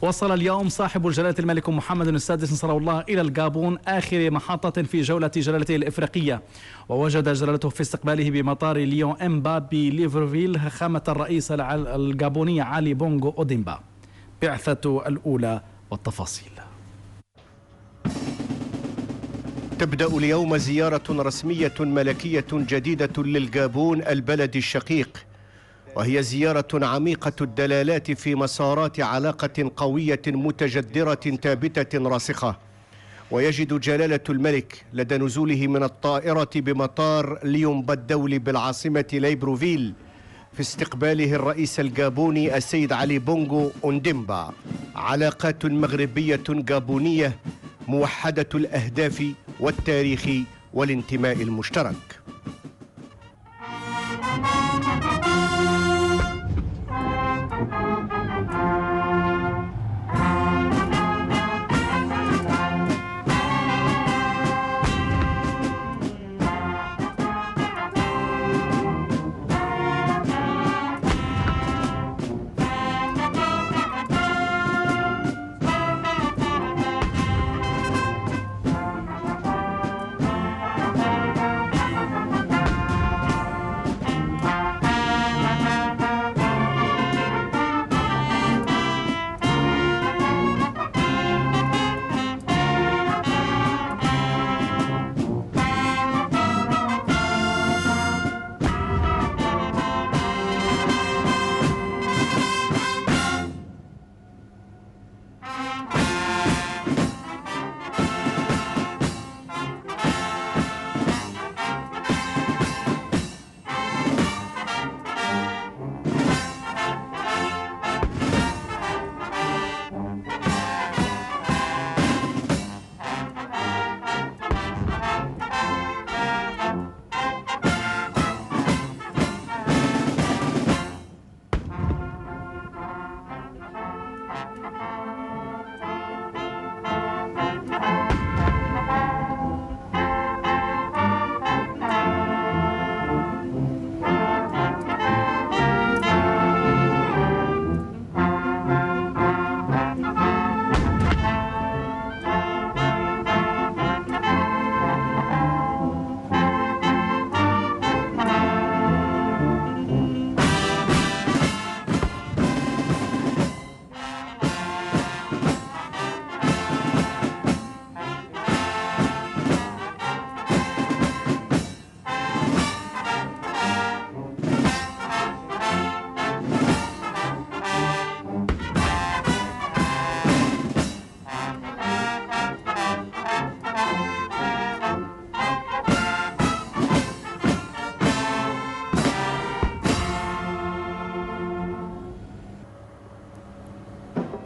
وصل اليوم صاحب جلالة الملك محمد السادس نصره الله إلى الغابون آخر محطة في جولة جلالته الإفريقية، ووجد جلالته في استقباله بمطار ليون إمبا بليفرفيل خامة الرئيس الغابوني علي بونغو أوديمبا. بعثة الأولى والتفاصيل. تبدأ اليوم زيارة رسمية ملكية جديدة للغابون البلد الشقيق، وهي زيارة عميقة الدلالات في مسارات علاقة قوية متجدرة ثابتة راسخة. ويجد جلالة الملك لدى نزوله من الطائرة بمطار ليومبا الدولي بالعاصمة ليبروفيل في استقباله الرئيس الغابوني السيد علي بونغو أوديمبا علاقات مغربية غابونية موحدة الأهداف والتاريخ والانتماء المشترك.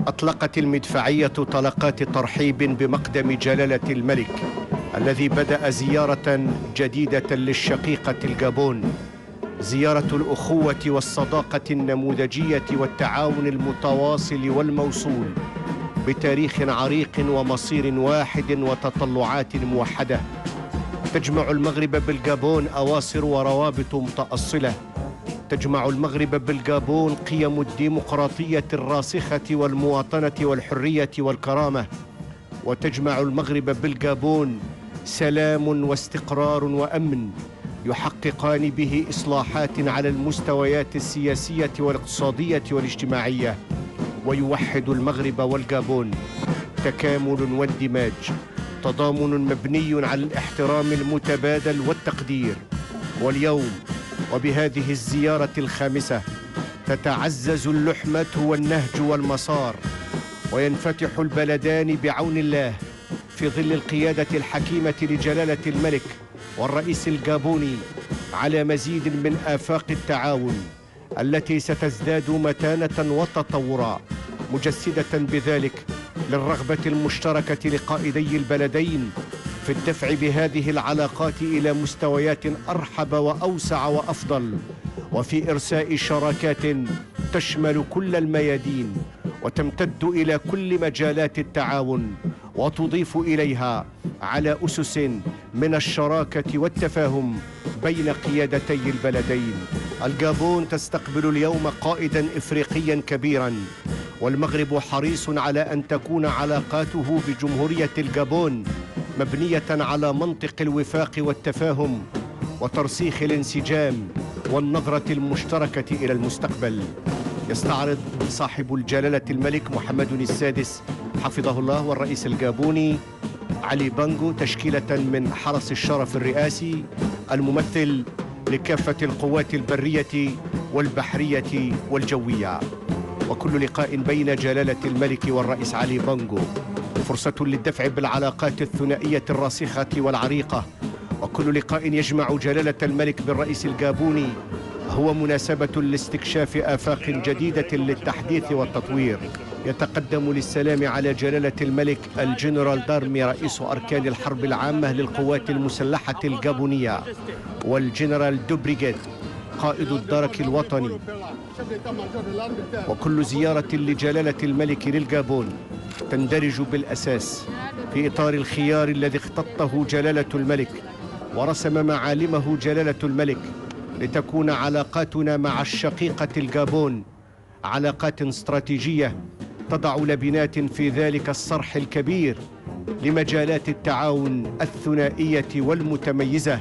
أطلقت المدفعية طلقات ترحيب بمقدم جلالة الملك الذي بدأ زيارة جديدة للشقيقة الغابون، زيارة الأخوة والصداقة النموذجية والتعاون المتواصل والموصول بتاريخ عريق ومصير واحد وتطلعات موحدة تجمع المغرب بالغابون أواصر وروابط متأصلة، تجمع المغرب بالغابون قيم الديمقراطية الراسخة والمواطنة والحرية والكرامة، وتجمع المغرب بالغابون سلام واستقرار وأمن يحققان به إصلاحات على المستويات السياسية والاقتصادية والاجتماعية، ويوحد المغرب والغابون تكامل واندماج، تضامن مبني على الاحترام المتبادل والتقدير. واليوم وبهذه الزيارة الخامسة تتعزز اللحمة والنهج والمسار، وينفتح البلدان بعون الله في ظل القيادة الحكيمة لجلالة الملك والرئيس الغابوني على مزيد من آفاق التعاون التي ستزداد متانة وتطورا، مجسدة بذلك للرغبة المشتركة لقائدي البلدين في الدفع بهذه العلاقات إلى مستويات أرحب وأوسع وأفضل، وفي إرساء شراكات تشمل كل الميادين وتمتد إلى كل مجالات التعاون، وتضيف إليها على أسس من الشراكة والتفاهم بين قيادتي البلدين. الغابون تستقبل اليوم قائدا إفريقيا كبيرا والمغرب حريص على أن تكون علاقاته بجمهورية الجابون مبنية على منطق الوفاق والتفاهم وترسيخ الانسجام والنظرة المشتركة إلى المستقبل. يستعرض صاحب الجلالة الملك محمد السادس حفظه الله والرئيس الجابوني علي بانغو تشكيلة من حرس الشرف الرئاسي الممثل لكافة القوات البرية والبحرية والجوية. وكل لقاء بين جلالة الملك والرئيس علي بانغو فرصة للدفع بالعلاقات الثنائية الراسخة والعريقة، وكل لقاء يجمع جلالة الملك بالرئيس الجابوني هو مناسبة لاستكشاف آفاق جديدة للتحديث والتطوير. يتقدم للسلام على جلالة الملك الجنرال دارمي رئيس أركان الحرب العامة للقوات المسلحة الجابونية، والجنرال دوبريغيت قائد الدرك الوطني. وكل زيارة لجلالة الملك للجابون تندرج بالأساس في إطار الخيار الذي اختطه جلالة الملك ورسم معالمه جلالة الملك لتكون علاقاتنا مع الشقيقة الجابون علاقات استراتيجية تضع لبنات في ذلك الصرح الكبير لمجالات التعاون الثنائية والمتميزة،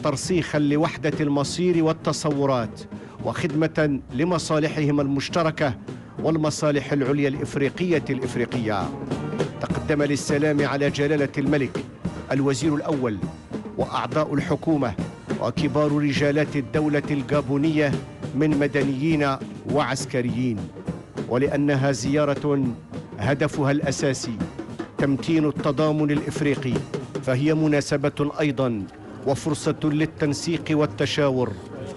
ترسيخا لوحدة المصير والتصورات وخدمة لمصالحهم المشتركة والمصالح العليا الإفريقية. تقدم للسلام على جلالة الملك الوزير الأول وأعضاء الحكومة وكبار رجالات الدولة الجابونية من مدنيين وعسكريين. ولأنها زيارة هدفها الأساسي تمتين التضامن الإفريقي، فهي مناسبة أيضا وفرصة للتنسيق والتشاور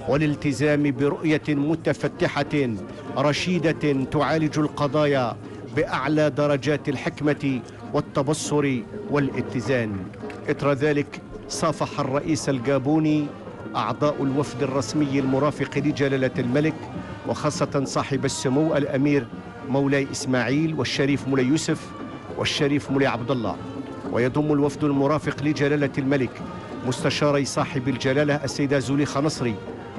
والالتزام برؤية متفتحة رشيدة تعالج القضايا بأعلى درجات الحكمة والتبصر والاتزان. إثر ذلك صافح الرئيس الجابوني أعضاء الوفد الرسمي المرافق لجلالة الملك، وخاصة صاحب السمو الأمير مولاي إسماعيل والشريف مولاي يوسف والشريف مولاي عبد الله. ويضم الوفد المرافق لجلالة الملك مستشاري صاحب الجلالة السيدة زليخة نصري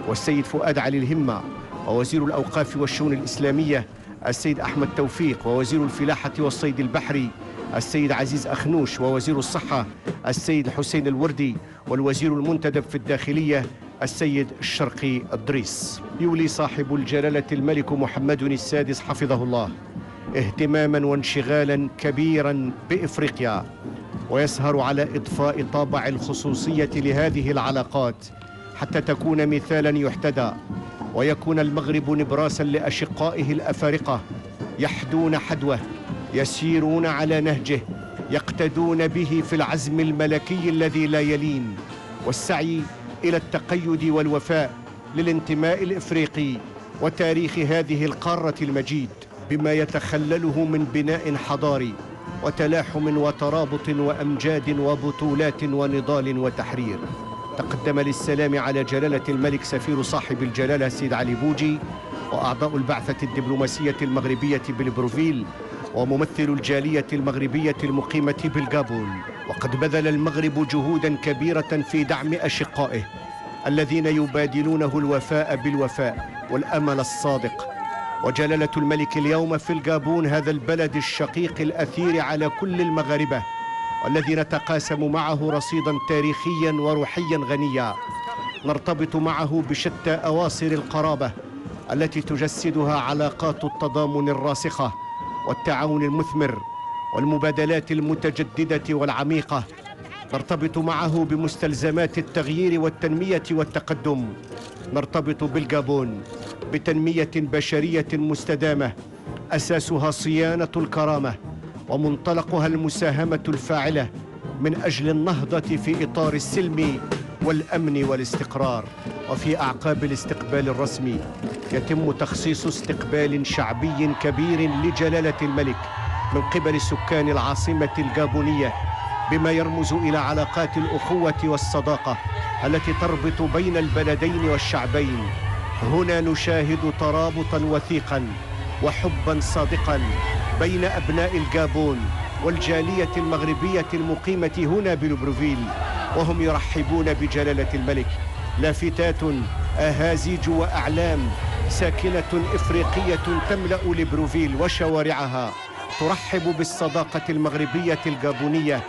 والسيد فؤاد علي الهمة، ووزير الأوقاف والشؤون الإسلامية السيد أحمد توفيق، ووزير الفلاحة والصيد البحري السيد عزيز أخنوش، ووزير الصحة السيد حسين الوردي، والوزير المنتدب في الداخلية السيد الشرقي الدريس. يولي صاحب الجلالة الملك محمد السادس حفظه الله اهتماما وانشغالا كبيرا بإفريقيا، ويسهر على إضفاء طابع الخصوصية لهذه العلاقات حتى تكون مثالا يحتذى، ويكون المغرب نبراسا لأشقائه الأفارقة يحدون حدوه، يسيرون على نهجه، يقتدون به في العزم الملكي الذي لا يلين والسعي إلى التقيد والوفاء للانتماء الإفريقي وتاريخ هذه القارة المجيد بما يتخلله من بناء حضاري وتلاحم وترابط وأمجاد وبطولات ونضال وتحرير. تقدم للسلام على جلالة الملك سفير صاحب الجلالة السيد علي بوجي وأعضاء البعثة الدبلوماسية المغربية بليبروفيل وممثل الجالية المغربية المقيمة بالجابون. وقد بذل المغرب جهودا كبيرة في دعم أشقائه الذين يبادلونه الوفاء بالوفاء والأمل الصادق. وجلالة الملك اليوم في الجابون هذا البلد الشقيق الأثير على كل المغاربة، والذي نتقاسم معه رصيدا تاريخيا وروحيا غنيا، نرتبط معه بشتى أواصر القرابة التي تجسدها علاقات التضامن الراسخة والتعاون المثمر والمبادلات المتجددة والعميقة. نرتبط معه بمستلزمات التغيير والتنمية والتقدم. نرتبط بالجابون بتنمية بشرية مستدامة أساسها صيانة الكرامة ومنطلقها المساهمة الفاعلة من أجل النهضة في إطار السلم والأمن والاستقرار. وفي أعقاب الاستقبال الرسمي يتم تخصيص استقبال شعبي كبير لجلالة الملك من قبل سكان العاصمة الجابونية، بما يرمز إلى علاقات الأخوة والصداقة التي تربط بين البلدين والشعبين. هنا نشاهد ترابطا وثيقا وحبا صادقا بين أبناء الجابون والجالية المغربية المقيمة هنا بليبروفيل، وهم يرحبون بجلالة الملك. لافتات، أهازيج وأعلام ساكنة إفريقية تملأ ليبروفيل وشوارعها، ترحب بالصداقة المغربية الجابونية،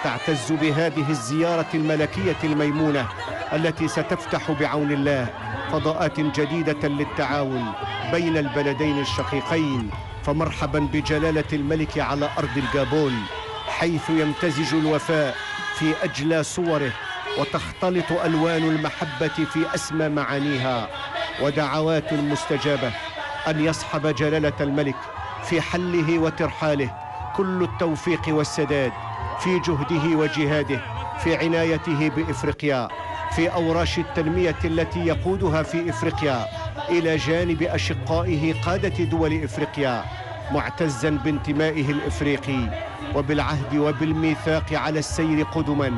تعتز بهذه الزيارة الملكية الميمونة التي ستفتح بعون الله فضاءات جديدة للتعاون بين البلدين الشقيقين. فمرحبا بجلالة الملك على أرض الجابون، حيث يمتزج الوفاء في أجلى صوره وتختلط ألوان المحبة في أسمى معانيها، ودعوات مستجابة أن يصحب جلالة الملك في حله وترحاله كل التوفيق والسداد في جهده وجهاده في عنايته بإفريقيا، في أوراش التنمية التي يقودها في إفريقيا إلى جانب أشقائه قادة دول إفريقيا، معتزا بانتمائه الإفريقي وبالعهد وبالميثاق على السير قدما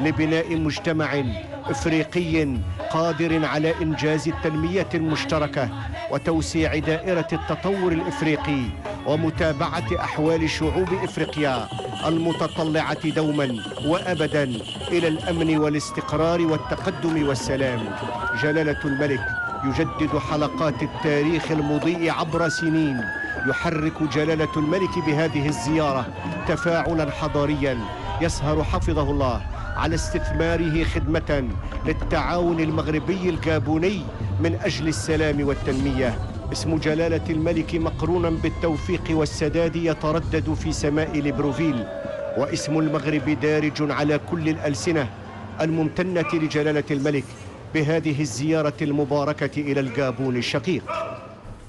لبناء مجتمع إفريقي قادر على إنجاز التنمية المشتركة وتوسيع دائرة التطور الإفريقي ومتابعة أحوال شعوب إفريقيا المتطلعة دوما وأبدا إلى الأمن والاستقرار والتقدم والسلام. جلالة الملك يجدد حلقات التاريخ المضيء عبر سنين، يحرك جلالة الملك بهذه الزيارة تفاعلا حضاريا يسهر حفظه الله على استثماره خدمة للتعاون المغربي الجابوني من أجل السلام والتنمية. اسم جلالة الملك مقرونا بالتوفيق والسداد يتردد في سماء ليبروفيل، واسم المغرب دارج على كل الألسنة الممتنة لجلالة الملك بهذه الزيارة المباركة إلى الجابون الشقيق.